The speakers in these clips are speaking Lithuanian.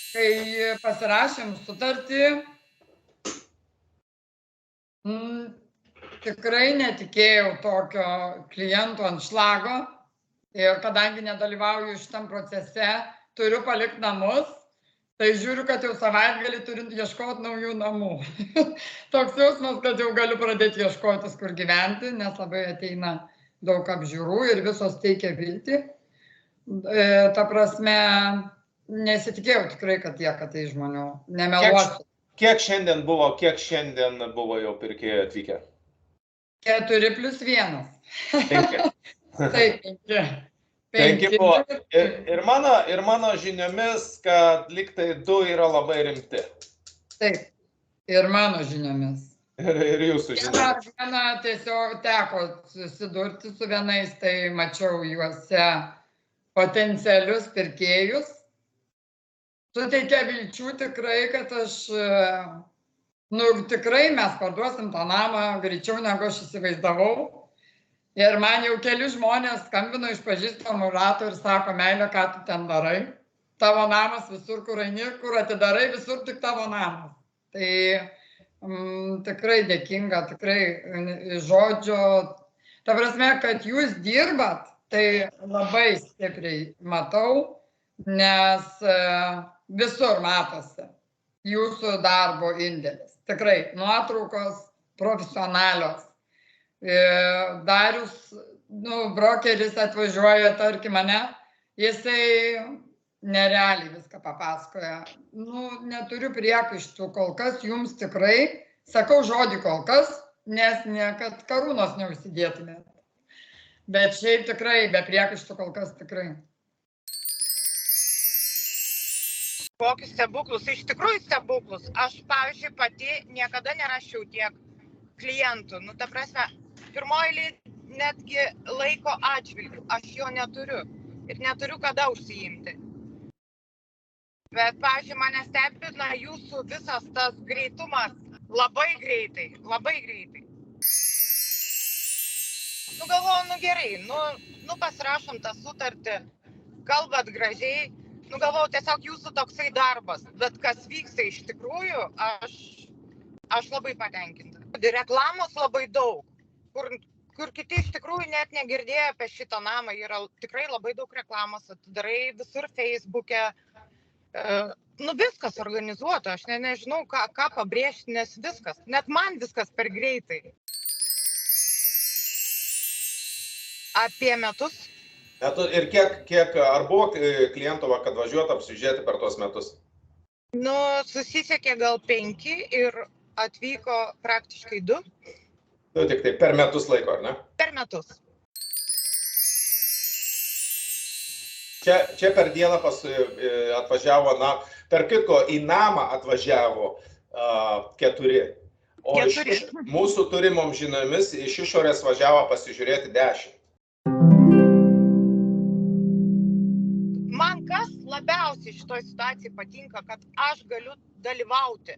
Kai pasirašėm sutartį, tikrai netikėjau tokio klientų anšlago ir kadangi nedalyvauju šitam procese, turiu palikti namus, tai žiūriu, kad jau savaitgalį turiu ieškoti naujų namų. Toks jausmas, kad jau galiu pradėti ieškotis, kur gyventi, nes labai ateina daug apžiūrų ir visos teikia viltį. Ta prasme, nesitikėjau tikrai, kad tiek ateis žmonių, nemeluosiu. Kiek šiandien buvo jau pirkėjų atvykę? 4 + 1. 5. Taip, 5 buvo. Ir mano žiniomis, kad liktai 2 yra labai rimti. Taip, ir mano žiniomis. Ir jūsų žiniomis. Vieną tiesiog teko susidurti su vienais, tai mačiau juose potencialius pirkėjus. Suteikia vilčių tikrai, kad tikrai mes parduosim tą namą greičiau, negu aš įsivaizdavau. Ir man jau keli žmonės skambino iš pažįstamų ratų ir sako, meilė, ką tu ten darai? Tavo namas visur, kur eini, kur atidarai, visur tik tavo namas. Tai tikrai dėkinga, tikrai žodžio. Ta prasme, kad jūs dirbat, tai labai stipriai matau, nes visur matosi jūsų darbo indėlis. Tikrai nuotraukos profesionalios. Darius, brokeris atvažiuoja, tarkim, mane, jisai nerealiai viską papasakoja. Neturiu priekaištų kol kas, jums tikrai, sakau žodį kol kas, nes kad karūnos neužsidėtumėt. Bet šiaip tikrai, be priekaištų kol kas tikrai. Kokius stebuklus, iš tikrųjų stebuklus. Aš, pavyzdžiui, pati niekada neraščiau tiek klientų. Ta prasme, pirmoji netgi laiko atžvilgių. Aš jo neturiu ir neturiu kada užsiimti. Bet, pavyzdžiui, mane stebina jūsų visas tas greitumas. Labai greitai, labai greitai. Galvoju, gerai, pasirašom tą sutartį, kalbat gražiai. Galvoju, tiesiog jūsų toksai darbas, bet kas vyksta iš tikrųjų, aš labai patenkinta. Reklamos labai daug, kur kiti iš tikrųjų net negirdėjo apie šitą namą, yra tikrai labai daug reklamos, atidarai visur Facebook'e, viskas organizuota, aš nežinau, ką pabrėžti, nes viskas, net man viskas per greitai. Apie metus. Ir ar buvo klientų, kad važiuotų apsižiūrėti per tuos metus? Susisiekė gal 5 ir atvyko praktiškai 2. Tik tai per metus laiko, ar ne? Per metus. Čia per dieną atvažiavo, per kitko į namą atvažiavo 4. O mūsų turimom žiniomis iš išorės važiavo pasižiūrėti 10. Labiausiai šitoj situacijai patinka, kad aš galiu dalyvauti.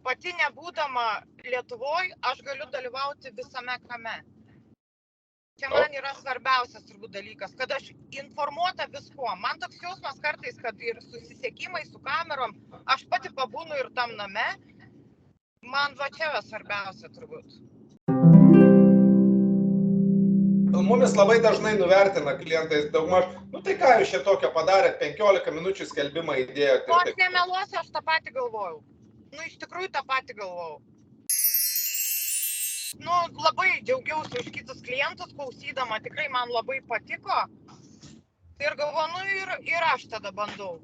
Pati nebūdama Lietuvoj, aš galiu dalyvauti visame kame. Čia man yra svarbiausias turbūt dalykas, kad aš informuota viskuo. Man toks jausmas kartais, kad ir susisiekimai su kamerom, aš pati pabūnu ir tam name. Man va čia yra svarbiausia turbūt. Mumis labai dažnai nuvertina klientais daugmaž, tai ką jūs čia tokio padarėt, 15 minučių skelbimą įdėjot. Aš nemeluosiu, aš tą patį galvojau. Iš tikrųjų tą patį galvojau. Labai džiaugiausi už kitus klientus klausydama, tikrai man labai patiko. Ir galvoju, ir aš tada bandau.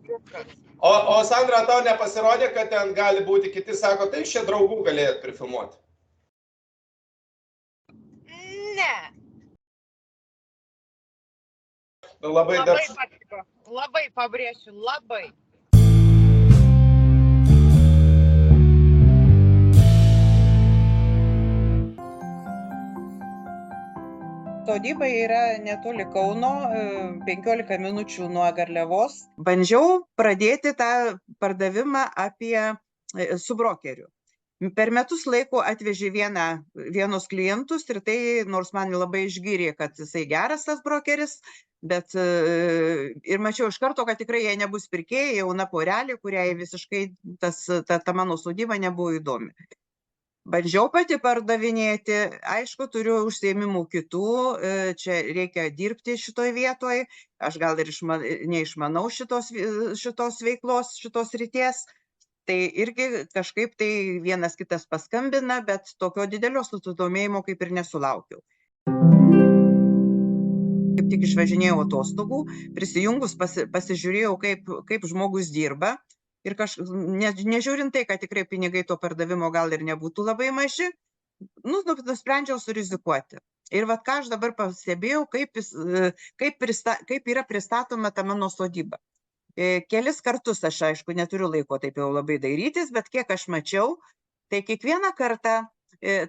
O Sandra, tau nepasirodė, kad ten gali būti, kiti sako, tai čia draugų galėjot prifilmuoti? Ne. Labai patiko, labai pabrėšiu, labai. Sodyba yra netoli Kauno, 15 minučių nuo Garliavos. Bandžiau pradėti tą pardavimą su brokeriu. Per metus laiko atvežė vienus klientus ir tai, nors man labai išgyrė, kad jisai geras tas brokeris, bet ir mačiau iš karto, kad tikrai jie nebus pirkėjai, jauna porelė, kuriai visiškai ta mano sodyba nebuvo įdomi. Bandžiau pati pardavinėti, aišku, turiu užsiėmimų kitų, čia reikia dirbti šitoj vietoj, aš gal ir neišmanau šitos veiklos, šitos ryties. Tai irgi kažkaip tai vienas kitas paskambina, bet tokio didelio susidomėjimo kaip ir nesulaukiau. Kaip tik išvažinėjau atostogų, prisijungus pasižiūrėjau, kaip žmogus dirba. Ir nežiūrint tai, kad tikrai pinigai to pardavimo gal ir nebūtų labai maži, nusprendžiau surizikuoti. Ir vat ką aš dabar pastebėjau, kaip yra pristatoma ta mano sodyba. Kelis kartus aš, aišku, neturiu laiko taip jau labai dairytis, bet kiek aš mačiau, tai kiekvieną kartą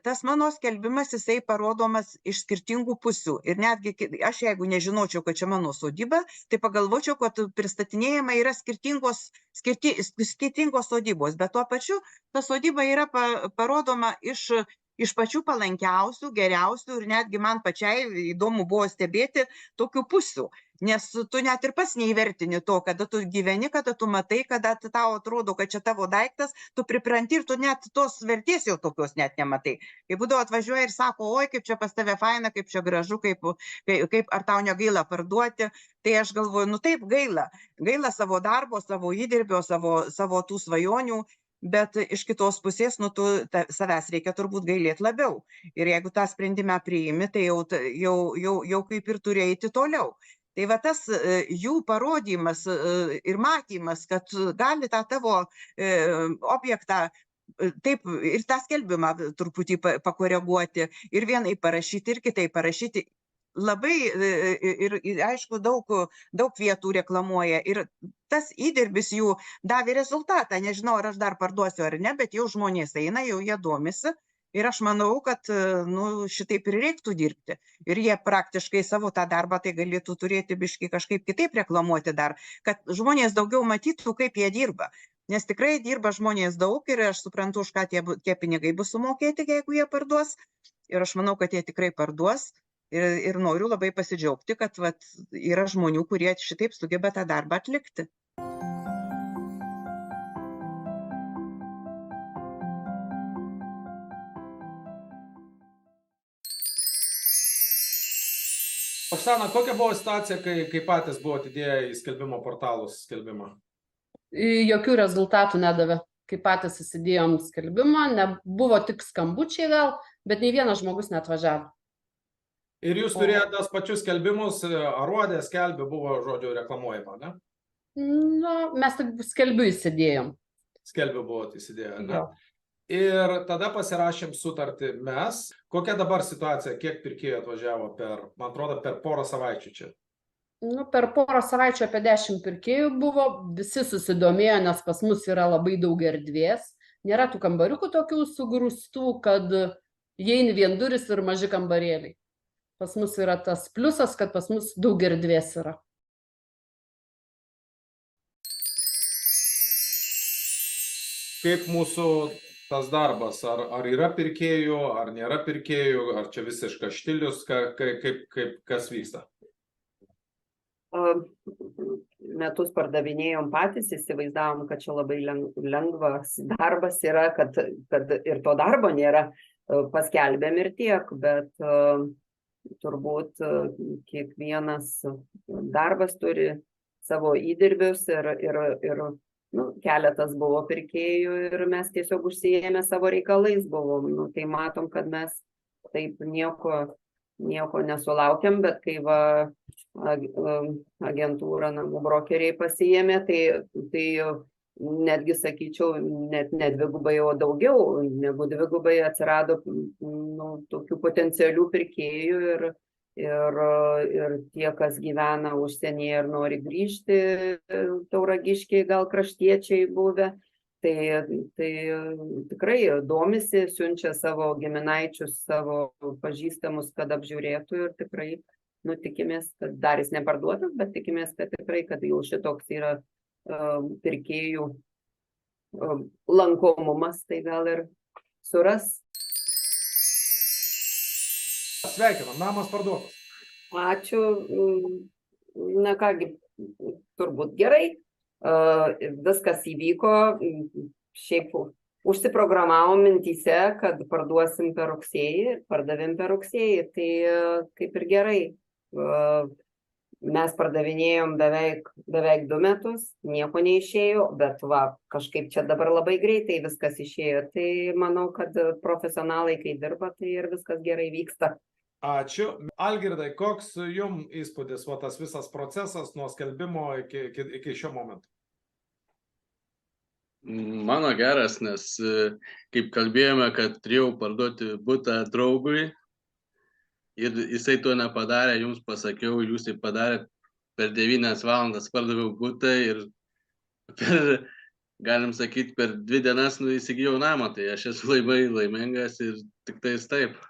tas mano skelbimas, jisai parodomas iš skirtingų pusių. Ir netgi aš, jeigu nežinočiau, kad čia mano sodyba, tai pagalvočiau, kad pristatinėjama yra skirtingos sodybos, bet tuo pačiu ta sodyba yra parodoma iš pačių palankiausių, geriausių ir netgi man pačiai įdomu buvo stebėti tokių pusių. Nes tu net ir pats neįvertini to, kada tu gyveni, kada tu matai, kada tau atrodo, kad čia tavo daiktas, tu pripranti ir tu net tos vertės jau tokios net nematai. Kai būdavo atvažiuoja ir sako, oi, kaip čia pas tave faina, kaip čia gražu, ar tau negaila parduoti, tai aš galvoju, taip gaila. Gaila savo darbo, savo įdirbio, savo tų svajonių, bet iš kitos pusės, tu savęs reikia turbūt gailėti labiau. Ir jeigu tą sprendimą priimi, tai jau kaip ir turi eiti toliau. Tai va tas jų parodymas ir matymas, kad gali tą tavo objektą taip ir tą skelbimą truputį pakoreguoti ir vienai parašyti ir kitai parašyti. Labai ir aišku, daug vietų reklamuoja ir tas įdirbis jų davė rezultatą. Nežinau, ar aš dar parduosiu ar ne, bet jau žmonės eina, jau jie domisi. Ir aš manau, kad šitaip ir reiktų dirbti. Ir jie praktiškai savo tą darbą tai galėtų turėti biškį kažkaip kitaip reklamuoti dar, kad žmonės daugiau matytų, kaip jie dirba. Nes tikrai dirba žmonės daug ir aš suprantu, už ką tie pinigai bus sumokėti, jeigu jie parduos. Ir aš manau, kad jie tikrai parduos. Ir noriu labai pasidžiaugti, kad yra žmonių, kurie šitaip sugeba tą darbą atlikti. Oksana, kokia buvo situacija, kai patys buvo atidėję į skelbimo portalus skelbimą? Jokių rezultatų nedavė. Kai patys įsidėjom skelbimą, buvo tik skambučiai gal, bet nei vienas žmogus neatvažiavo. Ir jūs turėjote tas pačius skelbimus, aruodė, skelbė, buvo, žodžiu, reklamuojama, ne? Mes tik skelbiu įsidėjom. Skelbiu buvo įsidėję, ne? Ir tada pasirašėm sutartį mes. Kokia dabar situacija, kiek pirkėjų atvažiavo man atrodo, per porą savaičių čia? Per porą savaičių apie 10 pirkėjų buvo, visi susidomėjo, nes pas mus yra labai daug erdvės. Nėra tų kambariukų tokių sugrūstų, kad įeini vien duris ir maži kambarėliai. Pas mus yra tas pliusas, kad pas mus daug erdvės yra. Kaip mūsų tas darbas, ar yra pirkėjų, ar nėra pirkėjų, ar čia visiškas štilius, kas vyksta? Metus pardavinėjom patys, įsivaizdavom, kad čia labai lengvas darbas yra, kad ir to darbo nėra, paskelbėm ir tiek, bet turbūt kiekvienas darbas turi savo įdirbius ir keletas buvo pirkėjų ir mes tiesiog užsiėmę savo reikalais buvom. Tai matom, kad mes taip nieko nesulaukėm, bet kai agentūra namų brokeriai pasiėmė, tai netgi sakyčiau, net ne dvigubai, o daugiau negu dvigubai atsirado tokių potencialių pirkėjų ir tie, kas gyvena užsienyje ir nori grįžti, tauragiškiai, gal kraštiečiai buvę, tai tikrai domisi, siunčia savo giminaičius, savo pažįstamus, kad apžiūrėtų ir tikrai, tikimės, kad dar jis neparduotas, bet tikimės, kad tikrai, kad jau šitoks yra pirkėjų lankomumas, tai gal ir suras. Sveikinam, namas parduotas. Ačiū. Na kągi, turbūt gerai. Viskas įvyko. Šiaip užsiprogramavom mintyse, kad parduosim per rugsėjį, pardavėm per rugsėjį, tai kaip ir gerai. Mes pardavinėjom beveik 2 metus, nieko neišėjo, bet va, kažkaip čia dabar labai greitai viskas išėjo. Tai manau, kad profesionalai, kai dirba, tai ir viskas gerai vyksta. Ačiū. Algirdai, koks jums įspūdis, va, tas visas procesas nuo skelbimo iki šio momento? Mano geras, nes kaip kalbėjome, kad turėjau parduoti butą draugui ir jisai to nepadarė, jums pasakiau, jūs tai padarėt, per 9 valandas pardaviau butą ir per, galim sakyti, per 2 dienas įsigijau namą, tai aš esu labai laimingas ir tik tais taip.